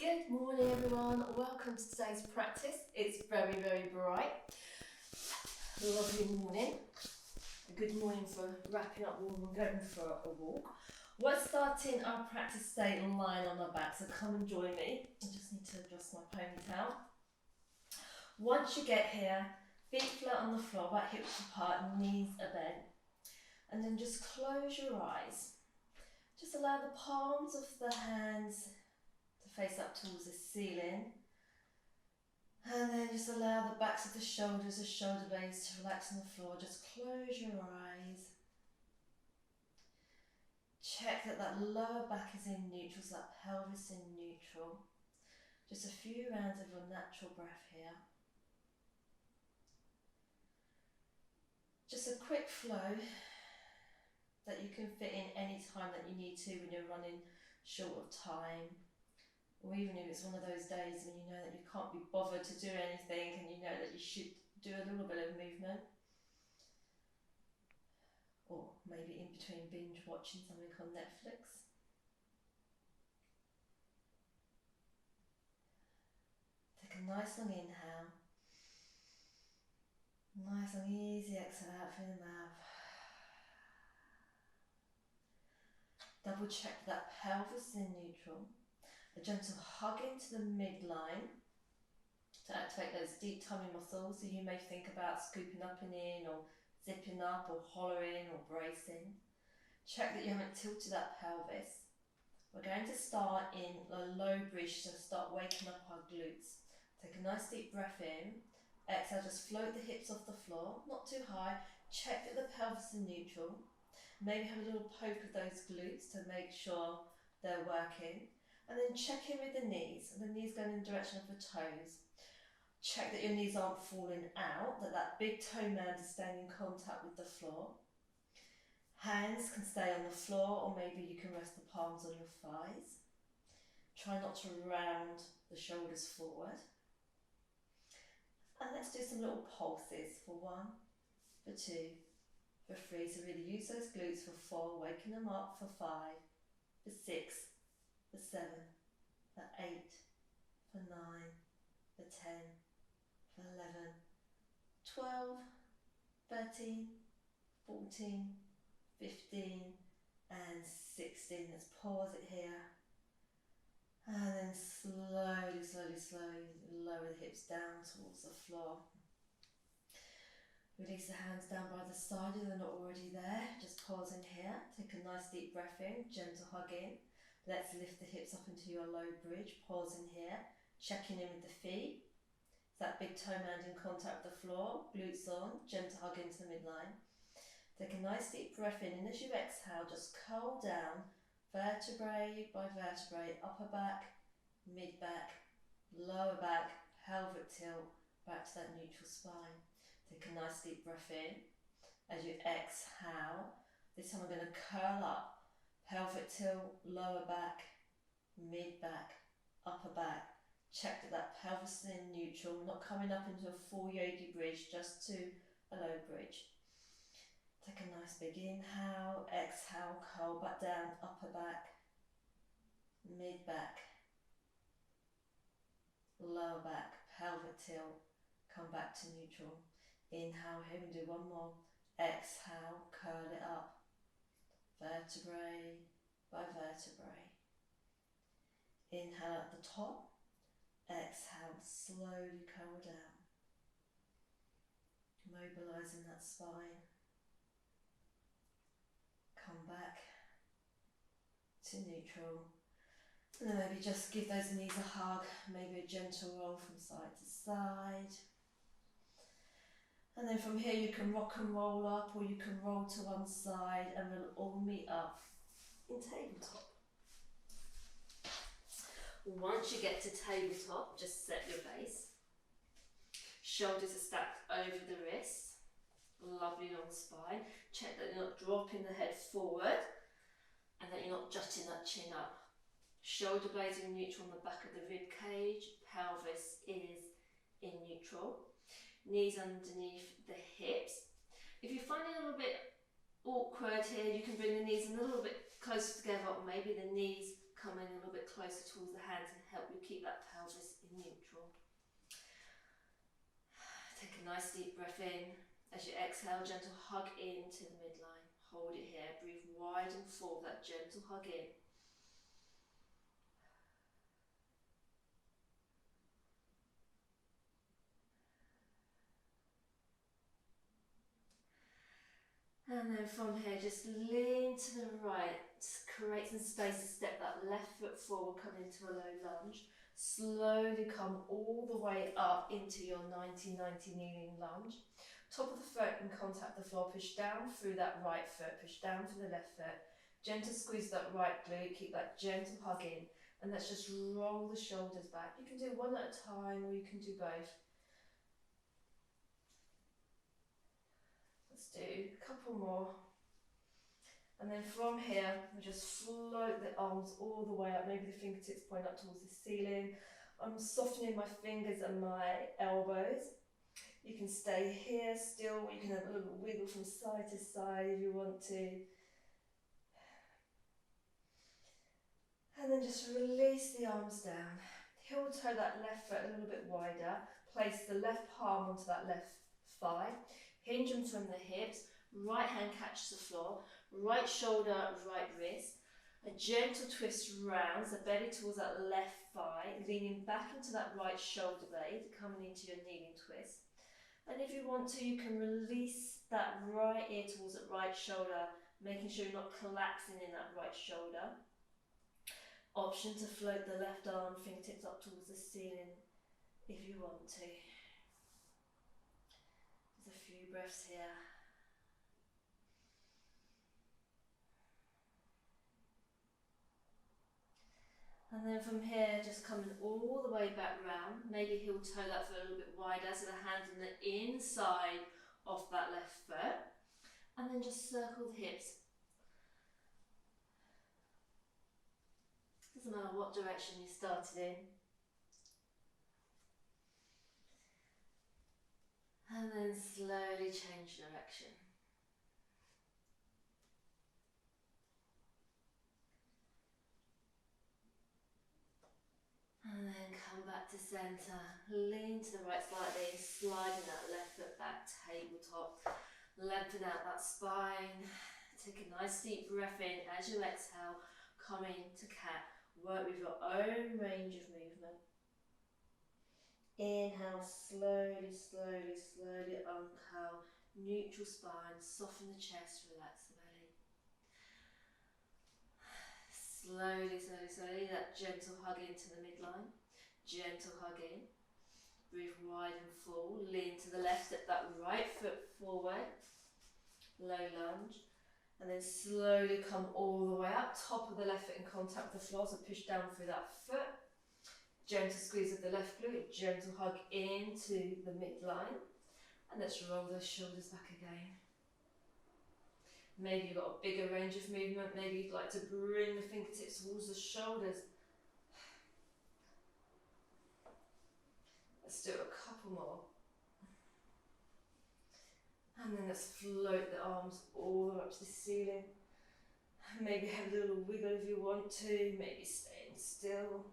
Good morning everyone, welcome to today's practice. It's very, very bright. Lovely morning. A good morning for wrapping up warm and going for a walk. We're starting our practice today lying on our back, so come and join me. I just need to adjust my ponytail. Once you get here, feet flat on the floor, about hips apart, knees are bent. And then just close your eyes. Just allow the palms of the hands to face up towards the ceiling. And then just allow the backs of the shoulder blades to relax on the floor. Just close your eyes. Check that that lower back is in neutral, so that pelvis in neutral. Just a few rounds of your natural breath here. Just a quick flow that you can fit in any time that you need to when you're running short of time. Or even if it's one of those days when you know that you can't be bothered to do anything and you know that you should do a little bit of movement. Or maybe in between binge watching something on Netflix. Take a nice long inhale. Nice and easy exhale out through the mouth. Double check that pelvis is in neutral. A gentle hug into the midline to activate those deep tummy muscles. So you may think about scooping up and in, or zipping up, or hollowing, or bracing. Check that you haven't tilted that pelvis. We're going to start in a low bridge to start waking up our glutes. Take a nice deep breath in. Exhale, just float the hips off the floor, not too high. Check that the pelvis is neutral. Maybe have a little poke of those glutes to make sure they're working. And then check in with the knees, and the knees going in the direction of the toes. Check that your knees aren't falling out, that that big toe mound is staying in contact with the floor. Hands can stay on the floor, or maybe you can rest the palms on your thighs. Try not to round the shoulders forward. And let's do some little pulses for 1, for 2, for 3. So really use those glutes for 4, waking them up for 5, for 6, for 7, for 8, for 9, for 10, for 11, 12, 13, 14, 15 and 16. Let's pause it here. And then slowly lower the hips down towards the floor. Release the hands down by the side if they're not already there. Just pause in here. Take a nice deep breath in, gentle hug in. Let's lift the hips up into your low bridge. Pause in here. Checking in with the feet. That big toe mound in contact with the floor. Glutes on. Gentle hug into the midline. Take a nice deep breath in, and as you exhale, just curl down, vertebrae by vertebrae, upper back, mid back, lower back, pelvic tilt, back to that neutral spine. Take a nice deep breath in. As you exhale, this time I'm going to curl up, pelvic tilt, lower back, mid back, upper back. Check that that pelvis is in neutral, not coming up into a full yogi bridge, just to a low bridge. Take a nice big inhale, exhale, curl back down, upper back, mid back, lower back, pelvic tilt, come back to neutral. Inhale here, and do one more. Exhale, curl it up, vertebrae by vertebrae. Inhale at the top, exhale, slowly curl down, mobilising that spine. Come back to neutral, and then maybe just give those knees a hug, maybe a gentle roll from side to side. And then from here you can rock and roll up, or you can roll to one side, and we'll all meet up in tabletop. Once you get to tabletop, just set your base. Shoulders are stacked over the wrists. Lovely long spine. Check that you're not dropping the head forward and that you're not jutting that chin up. Shoulder blades are neutral on the back of the rib cage. Pelvis is in neutral. Knees underneath the hips. If you find it a little bit awkward here, you can bring the knees a little bit closer together, or maybe the knees come in a little bit closer towards the hands and help you keep that pelvis in neutral. Take a nice deep breath in. As you exhale, gentle hug into the midline. Hold it here. Breathe wide and full, that gentle hug in. And then from here, just lean to the right. Create some space to step that left foot forward, come into a low lunge. Slowly come all the way up into your 90-90 kneeling lunge. Top of the foot in contact with the floor, push down through that right foot, push down through the left foot. Gentle squeeze that right glute, keep that gentle hug in. And let's just roll the shoulders back. You can do one at a time or you can do both. Let's do a couple more. And then from here, we just float the arms all the way up, maybe the fingertips point up towards the ceiling. I'm softening my fingers and my elbows. You can stay here still, or you can have a little wiggle from side to side if you want to. And then just release the arms down. Heel toe that left foot a little bit wider. Place the left palm onto that left thigh. Hinge them from the hips. Right hand catches the floor. Right shoulder, right wrist. A gentle twist round, the belly towards that left thigh, leaning back into that right shoulder blade, coming into your kneeling twist. And if you want to, you can release that right ear towards that right shoulder, making sure you're not collapsing in that right shoulder. Option to float the left arm, fingertips up towards the ceiling if you want to. There's a few breaths here. And then from here, just coming all the way back round, maybe heel toe that foot a little bit wider, so the hands on the inside of that left foot. And then just circle the hips. Doesn't matter what direction you started in. And then slowly change direction. And then come back to centre, lean to the right slightly, sliding that left foot back, tabletop. Lengthen out that spine. Take a nice deep breath in as you exhale, come into cat. Work with your own range of movement. Inhale, slowly, slowly, slowly uncurl. Neutral spine, soften the chest, relax the belly. Slowly, slowly, slowly, that gentle hug into the midline. Gentle hug in. Breathe wide and full. Lean to the left, step that right foot forward. Low lunge. And then slowly come all the way up. Top of the left foot in contact with the floor, so push down through that foot. Gentle squeeze of the left glute. Gentle hug into the midline. And let's roll those shoulders back again. Maybe you've got a bigger range of movement. Maybe you'd like to bring the fingertips towards the shoulders. Let's do a couple more. And then let's float the arms all the way up to the ceiling. Maybe have a little wiggle if you want to. Maybe staying still.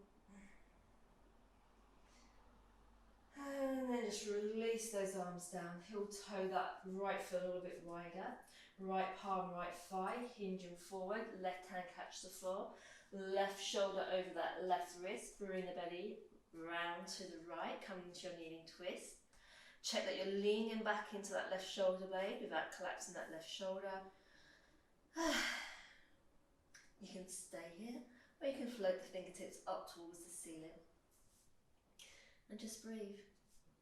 And then just release those arms down. Heel toe that right foot a little bit wider. Right palm, right thigh, hinging forward. Left hand catch the floor. Left shoulder over that left wrist. Bring the belly round to the right, coming into your kneeling twist. Check that you're leaning back into that left shoulder blade without collapsing that left shoulder. You can stay here, or you can float the fingertips up towards the ceiling. And just breathe.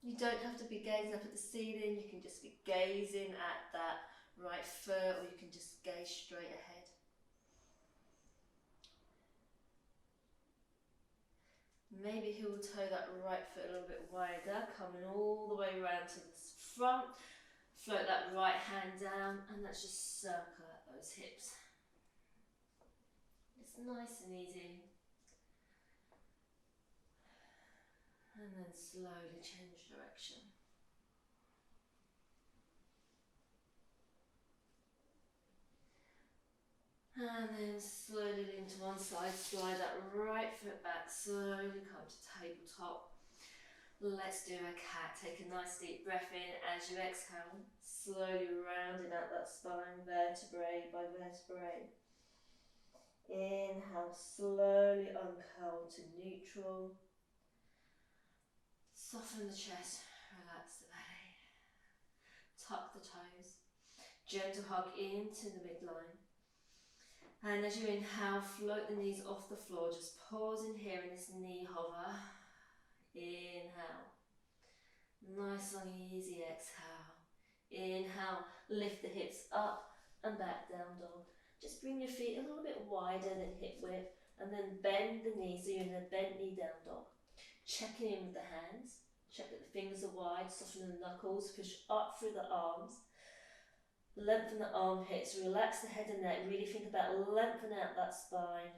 You don't have to be gazing up at the ceiling, you can just be gazing at that right foot, or you can just gaze straight ahead. Maybe heel toe that right foot a little bit wider, coming all the way around to the front. Float that right hand down, and let's just circle at those hips. It's nice and easy. And then slowly change direction. And then slowly lean to one side, slide that right foot back, slowly come to tabletop. Let's do a cat. Take a nice deep breath in as you exhale, slowly rounding out that spine vertebrae by vertebrae. Inhale, slowly uncurl to neutral. Soften the chest, relax the belly. Tuck the toes. Gentle hug into the midline. And as you inhale, float the knees off the floor. Just pause in here in this knee hover. Inhale. Nice and easy exhale. Inhale, lift the hips up and back, down dog. Just bring your feet a little bit wider than hip width and then bend the knee so you're in a bent knee down dog. Check in with the hands. Check that the fingers are wide, soften the knuckles, push up through the arms. Lengthen the armpits, relax the head and neck, really think about lengthening out that spine.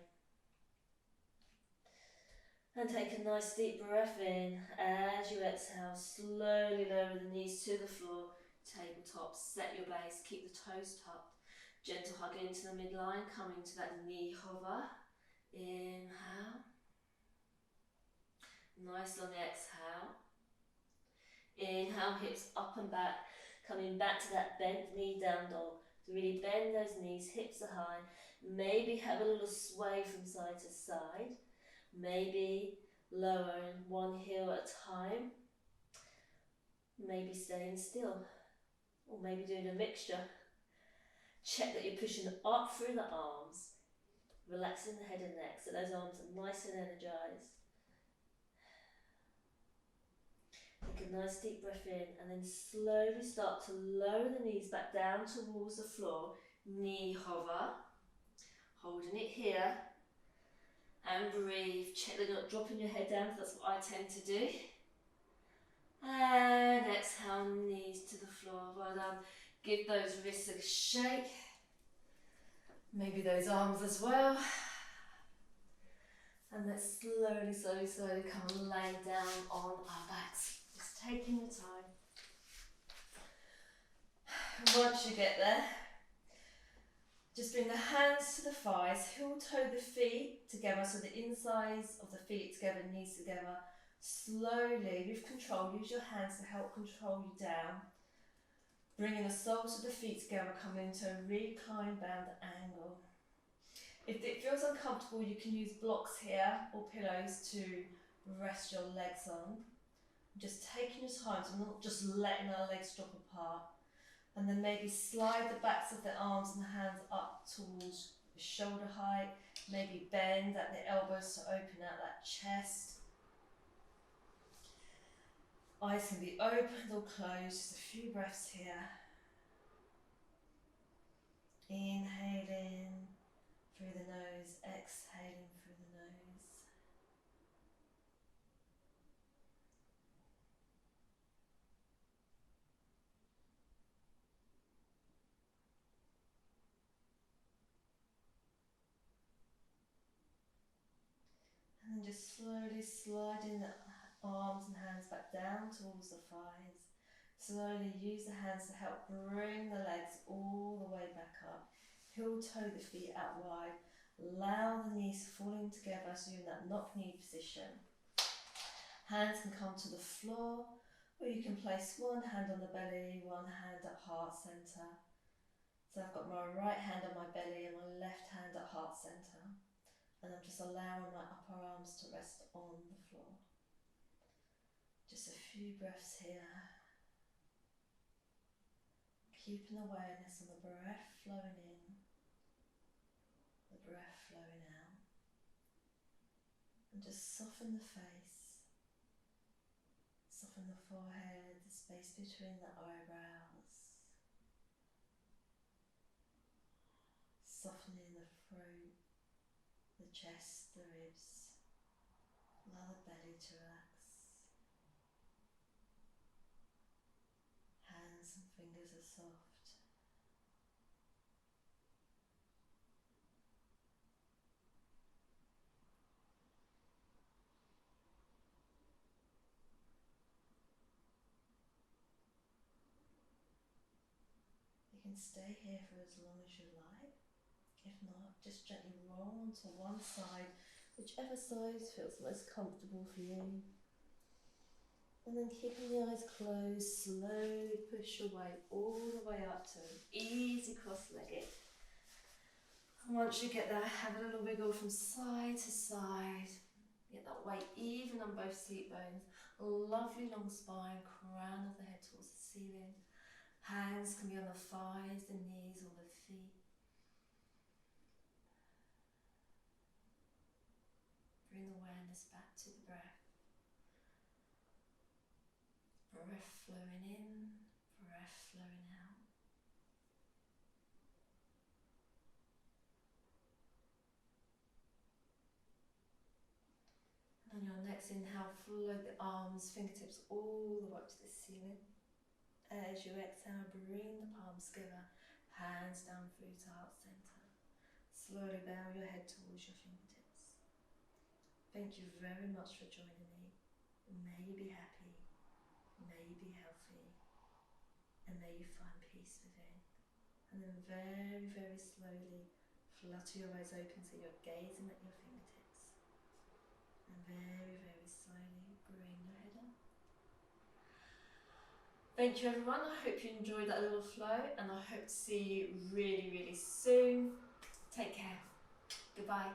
And take a nice deep breath in. As you exhale, slowly lower the knees to the floor, tabletop, set your base, keep the toes tucked. Gentle hug into the midline, coming to that knee hover. Inhale. Nice long exhale. Inhale, hips up and back. Coming back to that bent knee down dog. So really bend those knees, hips are high. Maybe have a little sway from side to side. Maybe lowering one heel at a time. Maybe staying still. Or maybe doing a mixture. Check that you're pushing up through the arms. Relaxing the head and neck so those arms are nice and energized. Take a nice deep breath in and then slowly start to lower the knees back down towards the floor. Knee hover. Holding it here. And breathe. Check that you're not dropping your head down, that's what I tend to do. And exhale, knees to the floor. Well done. Give those wrists a shake. Maybe those arms as well. And let's slowly, slowly, slowly come and lay down on our backs. Just taking your time. Once you get there, just bring the hands to the thighs, heel toe the feet together, so the insides of the feet together, knees together. Slowly, with control, use your hands to help control you down. Bringing the soles of the feet together, come into a recline bound angle. If it feels uncomfortable, you can use blocks here or pillows to rest your legs on. Just taking your time, so not just letting our legs drop apart. And then maybe slide the backs of the arms and hands up towards the shoulder height. Maybe bend at the elbows to open out that chest. Eyes can be opened or closed, just a few breaths here. Inhaling through the nose, exhaling through the nose. And then just slowly sliding the arms and hands back down towards the thighs. Slowly use the hands to help bring the legs all the way back up. Heel toe the feet out wide. Allow the knees falling together so you're in that knock knee position. Hands can come to the floor, or you can place one hand on the belly, one hand at heart centre. So I've got my right hand on my belly and my left hand at heart centre. And I'm just allowing my upper arms to rest on the floor. Just a few breaths here. Keeping awareness on the breath flowing in, the breath flowing out. And just soften the face. Soften the forehead, the space between the eyebrows. Softening the throat, the chest, the ribs. Allow the belly to relax. Hands and fingers are soft. You can stay here for as long as you like. If not, just gently roll onto one side, whichever side feels most comfortable for you. And then keeping the eyes closed, slowly push your way all the way up to an easy cross-legged. And once you get there, have a little wiggle from side to side. Get that weight even on both seat bones. Lovely long spine, crown of the head towards the ceiling. Hands can be on the thighs, the knees, or the feet. Bring awareness back to the breath. Breath flowing in, breath flowing out. And on your next inhale, float the arms, fingertips all the way up to the ceiling. As you exhale, bring the palms together, hands down through to heart center. Slowly bow your head towards your fingertips. Thank you very much for joining me. May you be happy, may you be healthy, and may you find peace within. And then very, very slowly flutter your eyes open so you're gazing at your fingertips. And very, very slowly bring your head up. Thank you everyone, I hope you enjoyed that little flow and I hope to see you really, really soon. Take care. Goodbye.